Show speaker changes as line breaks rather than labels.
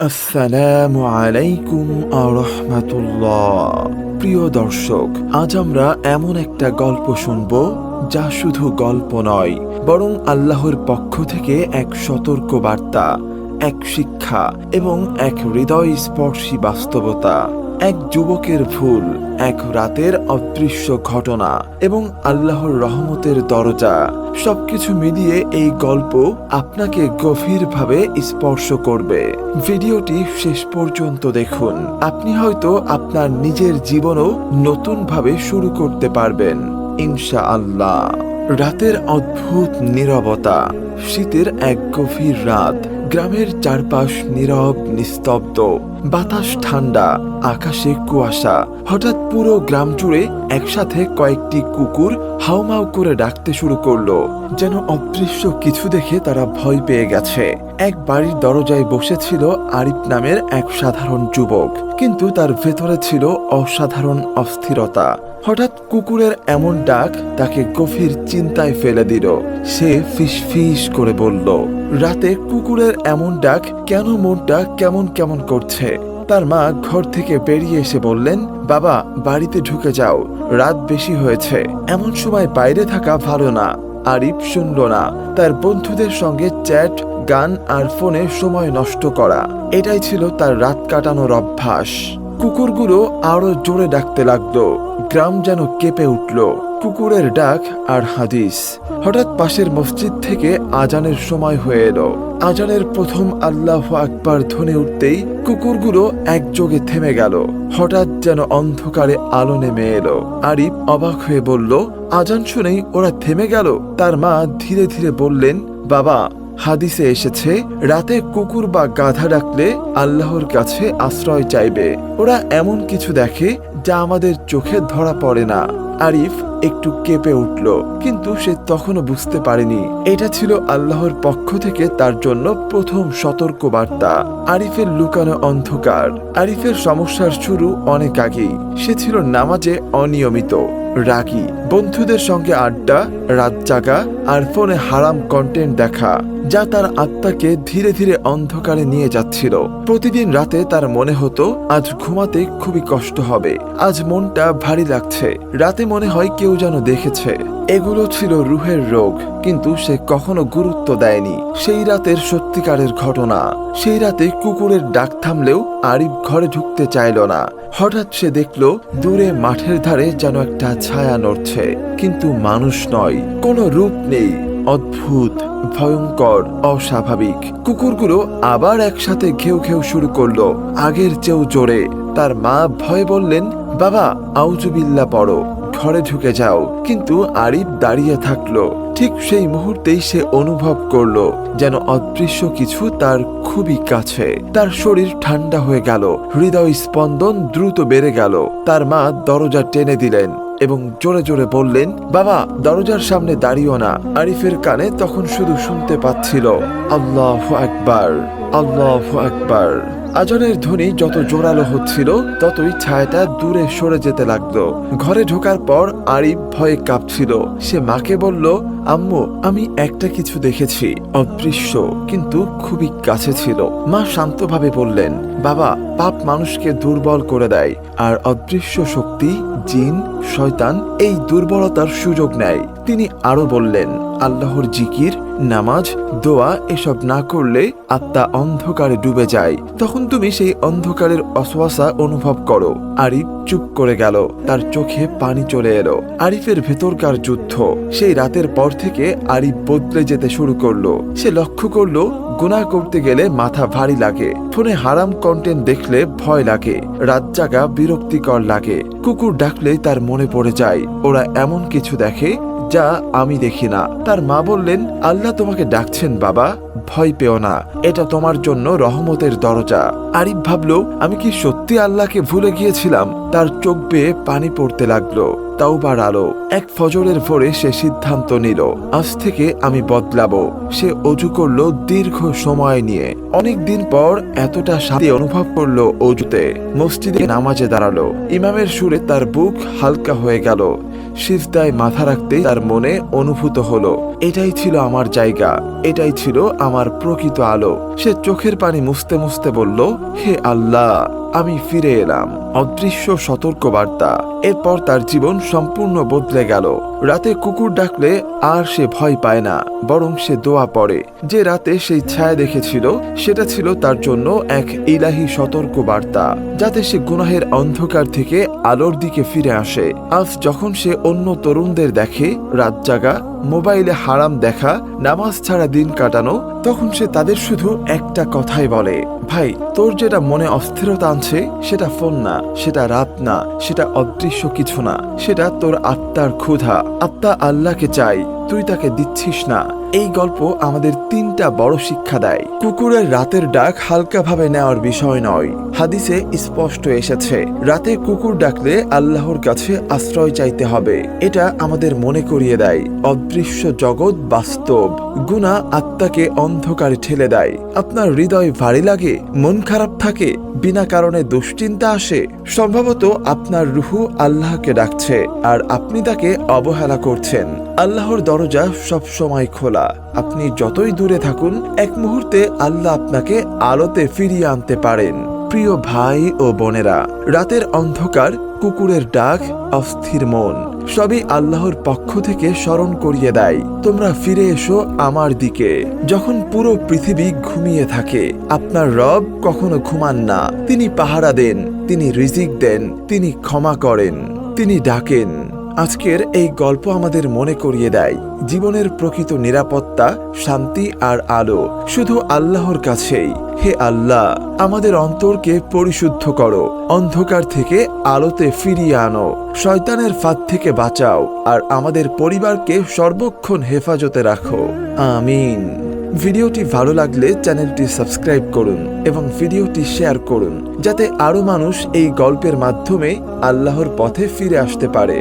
আসসালামু আলাইকুম রাহমাতুল্লাহ। প্রিয় দর্শক, আজ আমরা এমন একটা গল্প শুনব যা শুধু গল্প নয়, বরং আল্লাহর পক্ষ থেকে এক সতর্ক বার্তা, এক শিক্ষা এবং এক হৃদয়স্পর্শী বাস্তবতা। এক যুবকের ভুল, এক রাতের অদৃশ্য ঘটনা এবং আল্লাহর রহমতের দরজা, সবকিছু মিলিয়ে এই গল্প আপনাকে গভীরভাবে স্পর্শ করবে। ভিডিওটি শেষ পর্যন্ত দেখুন, আপনি হয়তো আপনার নিজের জীবনও নতুনভাবে শুরু করতে পারবেন ইনশাআল্লাহ। রাতের অদ্ভুত নীরবতা। শীতের এক গভীর রাত, গ্রামের চারপাশ নীরব নিস্তব্ধ, বাতাস ঠান্ডা, আকাশে কুয়াশা। হঠাৎ পুরো গ্রাম জুড়ে একসাথে কয়েকটি কুকুর হাউমাউ করে ডাকতে শুরু করলো, যেন অদৃশ্য কিছু দেখে তারা ভয় পেয়ে গেছে। এক বাড়ির দরজায় বসেছিল আরিফ নামের এক সাধারণ যুবক, কিন্তু তার ভেতরে ছিল অসাধারণ অস্থিরতা। হঠাৎ কুকুরের এমন ডাক তাকে গভীর চিন্তায় ফেলে দিল। সে ফিসফিস করে বলল, রাতে কুকুরের এমন ডাক, কেন মনটা কেমন কেমন করছে। তার মা ঘর থেকে বেরিয়ে এসে বললেন, বাবা, বাড়িতে ঢুকে যাও, রাত বেশি হয়েছে, এমন সময় বাইরে থাকা ভালো না। আরিফ শুনল না। তার বন্ধুদের সঙ্গে চ্যাট, গান আর ফোনে সময় নষ্ট করা, এটাই ছিল তার রাত কাটানোর অভ্যাস। কুকুরগুলো আরো জোরে ডাকতে লাগলো। গ্রাম যেন কেঁপে উঠল। কুকুরের ডাক আর হাদিস। হঠাৎ পাশের মসজিদ থেকে আজানের সময় হয়ে এলো। আজানের প্রথম আল্লাহু আকবার ধ্বনি উঠতেই কুকুরগুলো একযোগে থেমে গেল। হঠাৎ যেন অন্ধকারে আলো নেমে এলো। আরিফ অবাক হয়ে বলল, আজান শুনেই ওরা থেমে গেল? তার মা ধীরে ধীরে বললেন, বাবা, হাদিসে এসেছে, রাতে কুকুর বা গাধা ডাকলে আল্লাহর কাছে আশ্রয় চাইবে। ওরা এমন কিছু দেখে যা আমাদের চোখে ধরা পড়ে না। আরিফ একটু কেঁপে উঠল, কিন্তু সে তখনও বুঝতে পারেনি এটা ছিল আল্লাহর পক্ষ থেকে তার জন্য প্রথম সতর্ক বার্তা। আরিফের লুকানো অন্ধকার। আরিফের সমস্যার শুরু অনেক আগেই। সে ছিল নামাজে অনিয়মিত, রাগী, বন্ধুদের সঙ্গে আড্ডা, রাত জাগা আর ফোনে হারাম কন্টেন্ট দেখা, যা তার আত্মাকে ধীরে ধীরে অন্ধকারে নিয়ে যাচ্ছিল। প্রতিদিন রাতে তার মনে হতো, আজ ঘুমাতে খুবই কষ্ট হবে, আজ মনটা ভারী লাগছে, রাতে মনে হয় কেউ যেন দেখেছে। এগুলো ছিল রুহের রোগ, কিন্তু সে কখনো গুরুত্ব দেয়নি। সেই রাতের সত্যিকারের ঘটনা। সেই রাতে কুকুরের ডাক থামলেও আরিফ ঘরে ঢুকতে চাইল না। হঠাৎ সে দেখল দূরে মাঠের ধারে যেন একটা ছায়া নড়ছে, কিন্তু মানুষ নয়, কোনো রূপ নেই। অদ্ভুত, ভয়ঙ্কর, অস্বাভাবিক। কুকুরগুলো আবার একসাথে ঘেউ ঘেউ শুরু করলো, আগের চেয়েও জোরে। তার মা ভয়ে বললেন, বাবা, আউযুবিল্লাহ পড়ো, ঘরে ঢুকে যাও। কিন্তু আরিফ দাঁড়িয়ে থাকলো। ঠিক সেই মুহূর্তেই সে অনুভব করলো যেন অদৃশ্য কিছু তার খুবই কাছে। তার শরীর ঠান্ডা হয়ে গেল, হৃদয় স্পন্দন দ্রুত বেড়ে গেল। তার মা দরজা টেনে দিলেন এবং জোরে জোরে বললেন, বাবা, দরজার সামনে দাঁড়িও না। আরিফের কানে তখন শুধু শুনতে পাচ্ছিল, আল্লাহু আকবার, আল্লাহু আকবার। আজানের ধ্বনি যত জোরালো হচ্ছিল, ততই ছায়াটা দূরে সরে যেতে লাগলো। ঘরে ঢোকার পর আরিফ ভয়ে কাঁপছিল। সে মাকে বলল, আম্মু, আমি একটা কিছু দেখেছি, অদৃশ্য, কিন্তু খুবই কাছে ছিল। মা শান্তভাবে বললেন, বাবা, পাপ মানুষকে দুর্বল করে দেয়, আর অদৃশ্য শক্তি, জিন, শয়তান এই দুর্বলতার সুযোগ নেয়। তিনি আরো বললেন, আল্লাহর জিকির, নামাজ, দোয়া এসব না করলে আত্মা অন্ধকারে ডুবে যায়। তখন তুমি সেই অন্ধকারের অসওয়াসা অনুভব করো। আরিফ চুপ করে গেল। তার চোখে পানি চলে এলো। আরিফের ভেতরকার যুদ্ধ। সেই রাতের পর থেকে আরিফ বদলে যেতে শুরু করলো। সে লক্ষ্য করলো, গুনাহ করতে গেলে মাথা ভারী লাগে, ফোনে হারাম কন্টেন্ট দেখলে ভয় লাগে, রাত জাগা বিরক্তিকর লাগে, কুকুর ডাকলে তার মনে পড়ে যায় ওরা এমন কিছু দেখে যা আমি দেখি না। তার মা বললেন, আল্লাহ তোমাকে ডাকছেন বাবা, ভয় পেও না, এটা তোমার জন্য রহমতের দরজা। আরিফ ভাবলো, আমি কি সত্যি আল্লাহকে ভুলে গিয়েছিলাম? তার চোখ বেয়ে পানি পড়তে লাগলো। তাওবার আলো। এক ফজরের ভোরে সে সিদ্ধান্ত নিল, আজ থেকে আমি বদলাবো। সে অজু করলো দীর্ঘ সময় নিয়ে। অনেক দিন পর এতটা শান্তি অনুভব করলো অজুতে। মসজিদে নামাজে দাঁড়ালো। ইমামের সুরে তার বুক হালকা হয়ে গেল। সিজদায় মাথা রাখতে তার মনে অনুভূত হলো, এটাই ছিল আমার জায়গা, এটাই ছিল আমার প্রকৃত আলো। সে চোখের পানি মুছতে মুছতে বলল, হে আল্লাহ, আমি ফিরে এলাম। অদৃশ্য সতর্কবার্তা। এরপর তার জীবন সম্পূর্ণ বদলে গেল। রাতে কুকুর ডাকলে আর সে ভয় পায় না, বরং সে দোয়া পড়ে। যে রাতে সেই ছায়া দেখেছিল, সেটা ছিল তার জন্য এক ইলাহি সতর্কবার্তা, যাতে সে গুনাহের অন্ধকার থেকে আলোর দিকে ফিরে আসে। আজ যখন সে অন্য তরুণদের দেখে রাত জাগা, মোবাইলে হারাম দেখা, নামাজ ছাড়া দিন কাটানো, তখন সে তাদের শুধু একটা কথাই বলে, ভাই, তোর যেটা মনে অস্থিরতা আনছে সেটা ফোন না, সেটা রাত না, সেটা অদৃশ্য কিছু না, সেটা তোর আত্মার ক্ষুধা। আত্মা আল্লাহকে চাই, তুই তাকে দিচ্ছিস না। এই গল্প আমাদের তিনটা বড় শিক্ষা দেয়। কুকুরের রাতের ডাক হালকাভাবে নেওয়ার বিষয় নয়। হাদিসে স্পষ্ট এসেছে, রাতে কুকুর ডাকলে আল্লাহর কাছে আশ্রয় চাইতে হবে। এটা আমাদের মনে করিয়ে দেয় অদৃশ্য জগৎ বাস্তব। গুনাহ আত্মাকে অন্ধকারে ঠেলে দেয়। আপনার হৃদয় ভারী লাগে, মন খারাপ থাকে, বিনা কারণে দুশ্চিন্তা আসে, সম্ভবত আপনার রুহু আল্লাহকে ডাকছে আর আপনি তাকে অবহেলা করছেন। আল্লাহর দরজা সব সময় খোলা। আপনি যতই দূরে থাকুন, এক মুহূর্তে আল্লাহ আপনাকে আলোতে ফিরিয়ে আনতে পারেন। প্রিয় ভাই ও বোনেরা, রাতের অন্ধকার, কুকুরের ডাক, অস্থির মন, সবই আল্লাহর পক্ষ থেকে স্মরণ করিয়ে দেয়, তোমরা ফিরে এসো আমার দিকে। যখন পুরো পৃথিবী ঘুমিয়ে থাকে, আপনার রব কখনো ঘুমান না। তিনি পাহারা দেন, তিনি রিজিক দেন, তিনি ক্ষমা করেন, তিনি ডাকেন। আজকের এই গল্প আমাদের মনে করিয়ে দেয়, জীবনের প্রকৃত নিরাপত্তা, শান্তি আর আলো শুধু আল্লাহর কাছেই। হে আল্লাহ, আমাদের অন্তরকে পরিশুদ্ধ করো, অন্ধকার থেকে আলোতে ফিরিয়ে আনো, শয়তানের ফাঁদ থেকে বাঁচাও আর আমাদের পরিবারকে সর্বক্ষণ হেফাজতে রাখো। আমিন। ভিডিওটি ভালো লাগলে চ্যানেলটি সাবস্ক্রাইব করুন এবং ভিডিওটি শেয়ার করুন, যাতে আরো মানুষ এই গল্পের মাধ্যমে আল্লাহর পথে ফিরে আসতে পারে।